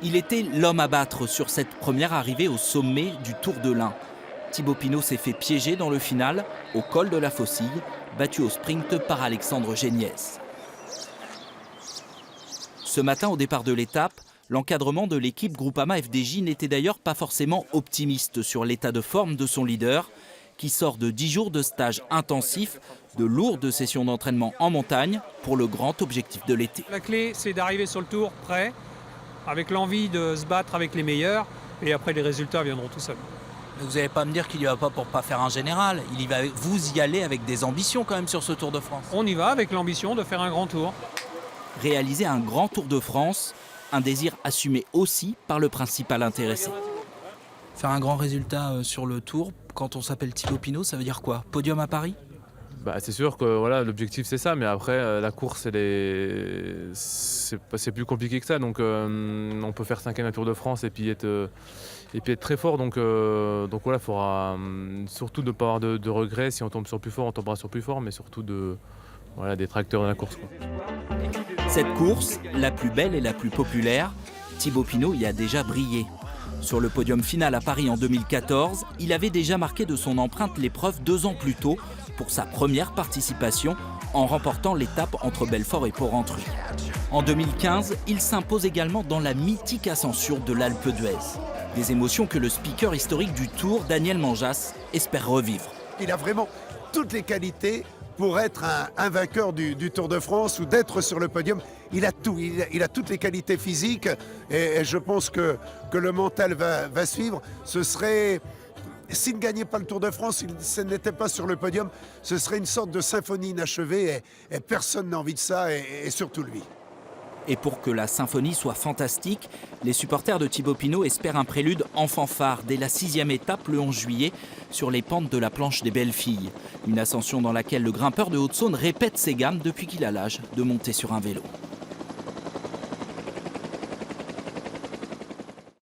Il était l'homme à battre sur cette première arrivée au sommet du Tour de l'Ain. Thibaut Pinot s'est fait piéger dans le final, au col de la Faucille, battu au sprint par Alexandre Géniès. Ce matin, au départ de l'étape, l'encadrement de l'équipe Groupama FDJ n'était d'ailleurs pas forcément optimiste sur l'état de forme de son leader, qui sort de 10 jours de stage intensif, de lourdes sessions d'entraînement en montagne pour le grand objectif de l'été. La clé, c'est d'arriver sur le tour prêt, avec l'envie de se battre avec les meilleurs, et après les résultats viendront tout seuls. Vous n'allez pas me dire qu'il n'y va pas pour pas faire un général. Vous y allez avec des ambitions quand même sur ce Tour de France. On y va avec l'ambition de faire un grand tour. Réaliser un grand Tour de France, un désir assumé aussi par le principal intéressé. Faire un grand résultat sur le Tour, quand on s'appelle Thibaut Pinot, ça veut dire quoi? Podium à Paris? C'est sûr que voilà, l'objectif c'est ça, mais après la course c'est plus compliqué que ça. Donc on peut faire 5e à Tour de France et puis être très fort. Donc voilà, il faudra surtout ne pas avoir de regrets. Si on tombe sur plus fort, on tombera sur plus fort, mais surtout d'être acteur de la course, quoi. Cette course, la plus belle et la plus populaire, Thibaut Pinot y a déjà brillé. Sur le podium final à Paris en 2014, il avait déjà marqué de son empreinte l'épreuve 2 ans plus tôt pour sa première participation en remportant l'étape entre Belfort et Porrentruy. En 2015, il s'impose également dans la mythique ascension de l'Alpe d'Huez. Des émotions que le speaker historique du Tour, Daniel Manjas, espère revivre. Il a vraiment toutes les qualités pour être un vainqueur du Tour de France ou d'être sur le podium. Il a tout, il a toutes les qualités physiques et je pense que le mental va suivre. Ce serait, s'il ne gagnait pas le Tour de France, s'il n'était pas sur le podium, ce serait une sorte de symphonie inachevée et personne n'a envie de ça et surtout lui. Et pour que la symphonie soit fantastique, les supporters de Thibaut Pinot espèrent un prélude en fanfare dès la 6e étape le 11 juillet sur les pentes de la planche des Belles Filles. Une ascension dans laquelle le grimpeur de Haute-Saône répète ses gammes depuis qu'il a l'âge de monter sur un vélo.